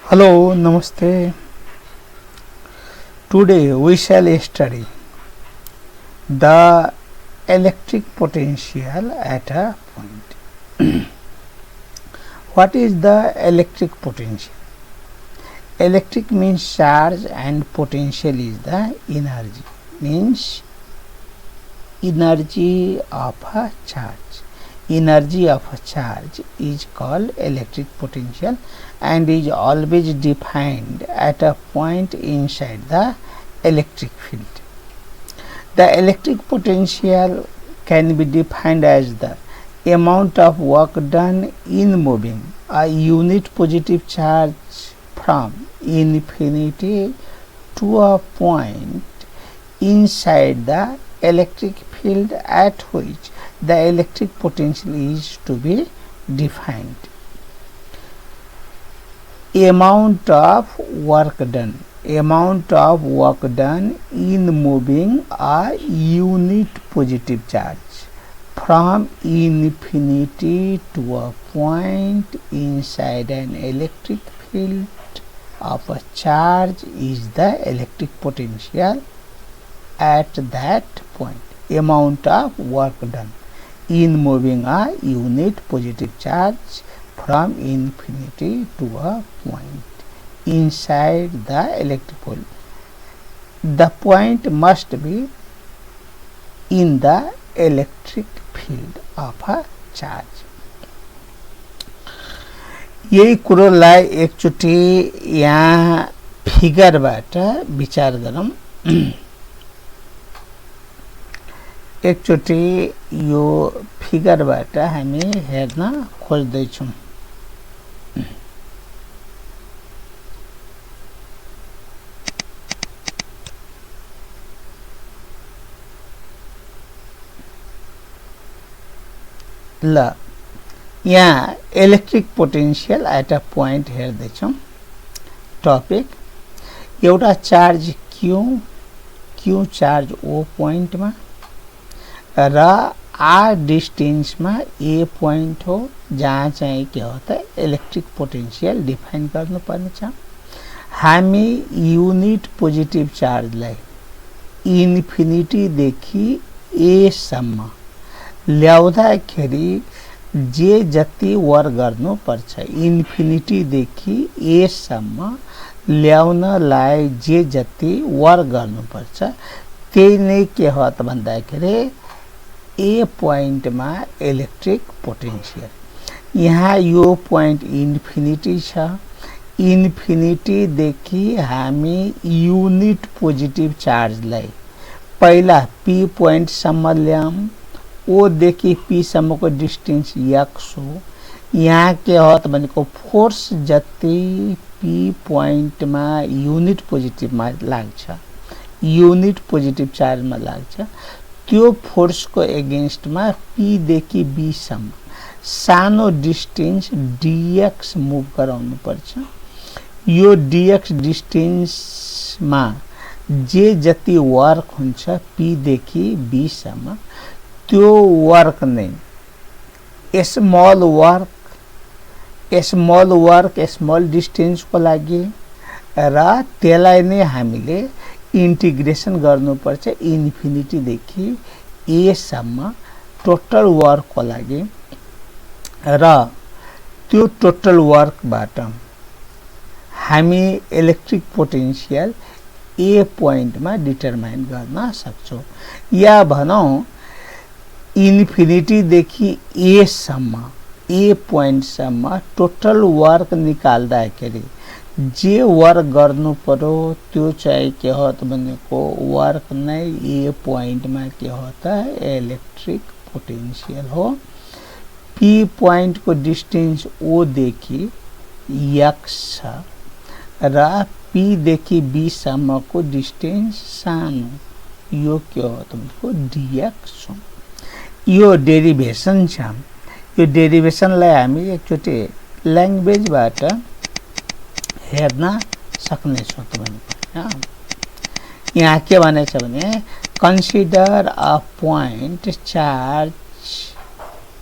Hello, Namaste. Today we shall study the electric potential at a point. What is the electric potential? Electric means charge and potential is the energy. Means energy of a charge. Energy of a charge is called electric potential and is always defined at a point inside the electric field. The electric potential can be defined as the amount of work done in moving a unit positive charge from infinity to a point inside the electric field at which the electric potential is to be defined. Amount of work done in moving a unit positive charge from infinity to a point inside an electric field of a charge is the electric potential at that point. Amount of work done in moving a unit positive charge from infinity to a point inside the electric field. The point must be in the electric field of a charge. यही कुरोलाई एकचोटि यहाँ फिगरबाट विचार गरौँ। एकचोटि यो फिगरबाट हामी हेर्न खोज्दैछौँ। ल यहाँ electric potential at a point हेर्दैछौँ। टपिक एउटा चार्ज क्यू चार्ज ओ पोइन्टमा र आर डिस्टेन्समा ए पोइन्ट हो जहाँ चाहिँ के हो त इलेक्ट्रिक पोटेन्शियल डिफाइन गर्नुपर्ने छ। हामी युनिट पोजिटिभ चार्जलाई इन्फिनिटीदेखि ए सम्म ल्याउँदाखेरि जे जति वर्क गर्नुपर्छ इन्फिनिटीदेखि ए सम्म ल्याउनलाई जे जति वर्क गर्नुपर्छ त्यही नै के हो त भन्दाखेरि ए पोइन्टमा इलेक्ट्रिक पोटेन्शियल। यहाँ यो पोइन्ट इन्फिनिटी छ। इन्फिनिटीदेखि हामी युनिट पोजिटिभ चार्जलाई पहिला पी पोइन्टसम्म ल्याऊँ। ओदेखि पी सम्मको डिस्टेन्स एक्स हो। यहाँ के हो त भनेको फोर्स जति पी पोइन्टमा युनिट पोजिटिभमा लाग्छ युनिट पोजिटिभ चार्जमा लाग्छ त्यो फोर्सको एगेन्स्टमा पी देखि बी सम्म सानो डिस्टेन्स डीएक्स मुभ गराउनु पर्छ। यो डीएक्स डिस्टेन्समा जे जति वर्क हुन्छ पी देखि बी सम्म त्यो वर्क नै स्मल वर्क स्मल डिस्टेन्सको लागि र त्यसलाई नै हामीले इन्टिग्रेसन गर्नुपर्छ इन्फिनिटीदेखि ए सम्म टोटल वर्कको लागि र त्यो टोटल वर्कबाट हामी इलेक्ट्रिक पोटेन्शियल ए पोइन्टमा डिटरमाइन गर्न सक्छौँ। या भनौँ इन्फिनिटीदेखि ए सम्म ए पोइन्टसम्म टोटल वर्क निकाल्दाखेरि जे वर्क गर्नु पर्यो त्यो चाहिँ के हो त भनेको वर्क नै ए पोइन्टमा के हो त इलेक्ट्रिक पोटेन्शियल हो। पी पोइन्टको डिस्टेन्स ओ देखि एक्स छ र पी देखि बी सम्मको डिस्टेन्स सानो यो के हो त भनेको डीएक्स हो। यो डेरिभेसन छ। यो डेरिभेसनलाई हामी एकचोटि ल्याङ्ग्वेजबाट हेर्न सक्नेछौँ त भनेको। यहाँ के भनेछ भने consider a point charge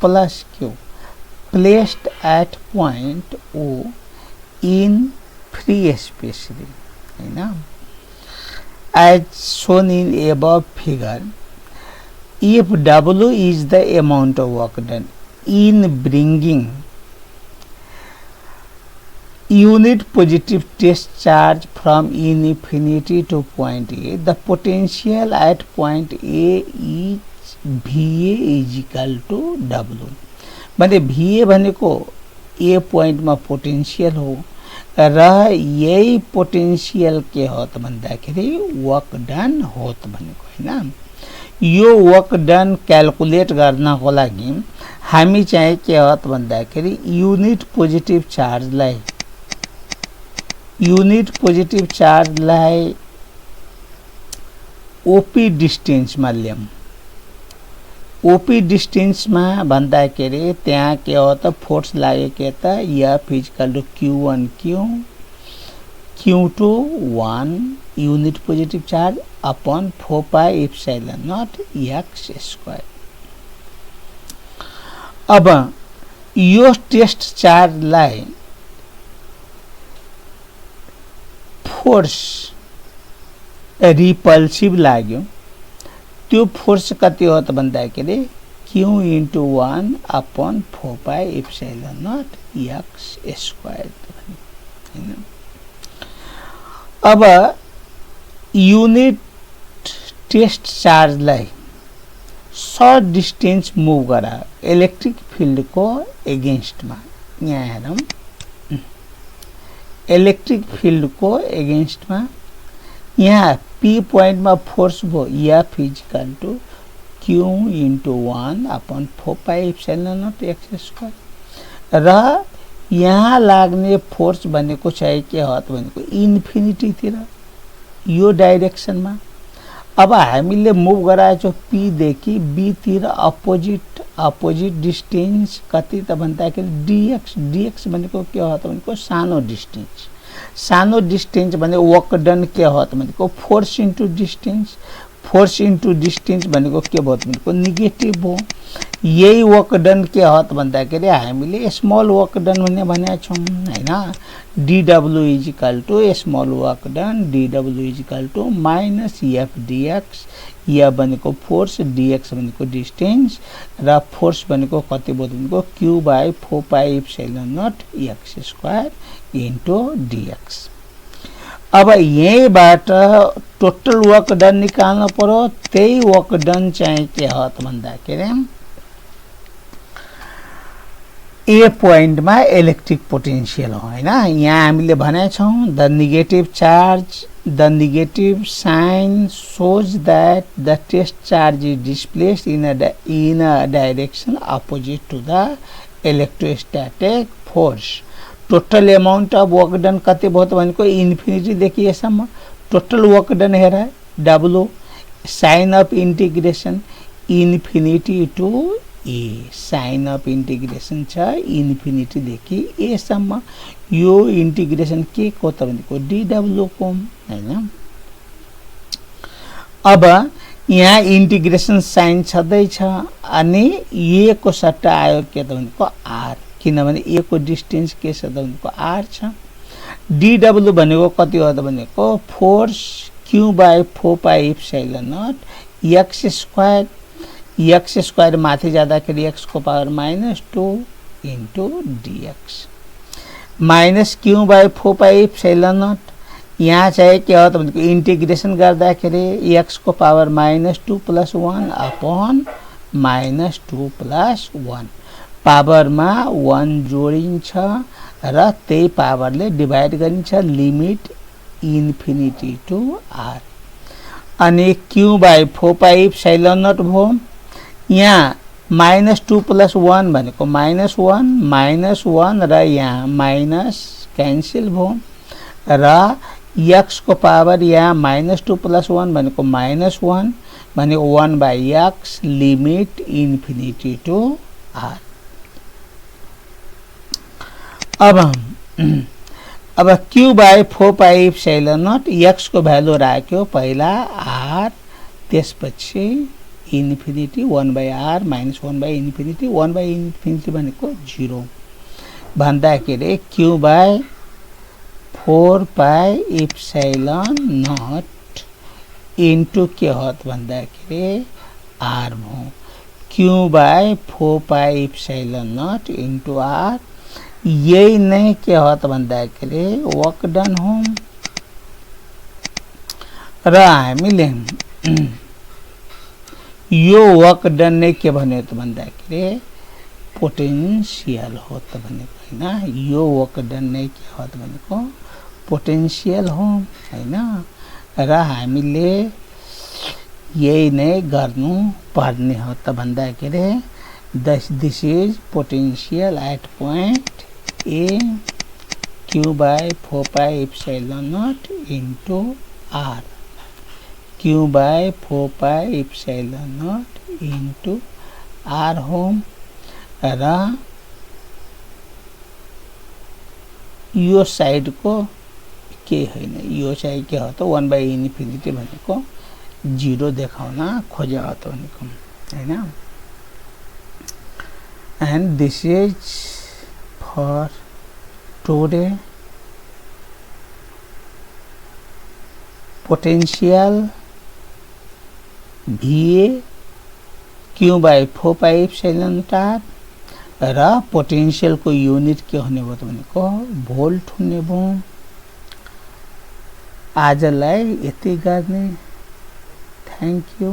+q placed at point O in free space रे हैन as shown in above figure. If W is the amount of work done in bringing unit positive test charge from infinity to point A, the potential at point A is VA is equal to W. माने VA भनेको A point में potential हो र यही potential के होत भन्दाखेरि work done होत भनेको हैन। यो वर्क डन क्याल्कुलेट गर्नको लागि हामी चाहिँ के होत भन्दाखेरि युनिट पोजिटिभ चार्जलाई ओपी डिस्टेन्समा ल्याउँ। ओपी डिस्टेन्समा भन्दाखेरि त्यहाँ के हो त फोर्स लाग्यो के त F equal to Q1 Q2 1 unit positive charge upon 4 pi epsilon naught x square. अब यो टेस्ट चार्जलाई फोर्स रिपल्सिभ लाग्यो। त्यो फोर्स कति हो त भन्दाखेरि Q into 1 upon 4 pi epsilon naught x square हैन। अब युनिट टेस्ट चार्जलाई सर्ट डिस्टेंस मूव गरा इलेक्ट्रिक फील्ड को एगेंस्ट में। यहाँ हेरौं इलेक्ट्रिक फील्ड को एगेंस्ट में यहाँ P पॉइंट में फोर्स भो F equal to Q into 1 upon 4 pi epsilon naught x square र यहाँ लाग्ने फोर्स भनेको चाहिँ के हो त भनेको इन्फिनिटी तिर यो डाइरेक्सन में। अब हामीले मूव गराएछौं P देखि B तिर अपोजिट डिस्टेंस कति त भन्दाखेरि dx भनेको के हो त भनेको सानो डिस्टेंस भने वर्क डन के हो त भनेको फोर्स इन्टु डिस्टेंस भनेको के भयो त भनेको नेगेटिभ हो। यही वर्क डन के हो त भन्दाखेरि हामीले स्मल वर्क डन भनेको छौं हैन। dw is equal to small work done dw is equal to minus f dx। या भनेको फोर्स dx भनेको डिस्टेंस र फोर्स भनेको कति भयो भनेको q by 4 pi epsilon naught x square into dx। अब यहीबाट टोटल वर्क डन निकाल्नु पर्यो। त्यही वर्क डन चाहिँ के हो त भन्दाखेरि ए पॉइंट में इलेक्ट्रिक पोटेंशियल हो हैन। यहाँ हामीले भनेछौं the negative sign shows that the test charge is displaced in a direction opposite to the electrostatic force। Total amount of work done कति भयो त भनेको इन्फिनिटी देखि यसम्म टोटल वर्क डन हेर W sign of integration infinity to A sign of integration छ infinity देखि A सम्म। यो इंटीग्रेशन के को त भनेको dw को हैन। अब यहाँ इंटीग्रेशन साइन छदै छ अनि ए को सट्टा आयो के त भनेको r किनभने ए को डिस्टेंस के छ त भनेको r छ। dw भनेको कति हो त भनेको force q by 4 pi epsilon naught x square माथि जाँदाखेरि x को power -2 into dx minus q by 4 pi epsilon naught. यहाँ चाहिँ के हो त भनेको इंटीग्रेशन गर्दाखेरि x को पावर -2 + 1 अपॉन -2 + 1 पावर में 1 जोडिन्छ र त्यही पावरले डिवाइड गरिन्छ लिमिट इन्फिनिटी टू r अनि q by 4 pi epsilon naught भो। यहाँ -2 + 1 भनेको -1 र यहाँ माइनस कैंसिल भो र x को पावर यहाँ -2 + 1 भनेको -1 भनेको 1/x limit infinity to r। अब q by 4 pi epsilon naught x को भ्यालु राख्यो पहिला r त्यसपछि इन्फिनिटी 1/r माइनस 1/इन्फिनिटी 1/इन्फिनिटी भनेको 0 भन्दाखेरि q by 4 pi epsilon naught into के होत भन्दाखेरि आर भयो q by 4 pi epsilon naught into r यही नै के होत भन्दाखेरि वर्क डन हो र हामीले यो वर्क डन नै के भन्यो त भन्दाखेरि पोटेन्शियल हो त भनेको हैन यो वर्क डन नै के हो त भनेको पोटेन्शियल हो हैन र हामीले यही नै गर्नु पर्ने हो त भन्दाखेरि this is potential at point A q by 4 pi epsilon naught into r q by 4 pi epsilon naught into r हो र यो साइड को के हैन यो चाहिँ के हो त 1 बाई इन्फिनिटी भनेको 0 देखाउन खोजे हो त भनेको हैन and this is for today potential VA Q by 4 pi epsilon not र पोटेन्शियल को यूनिट के हुने भयो त भनेको भोल्ट हुने भयो आजलाई यति गर्ने थ्यांक यू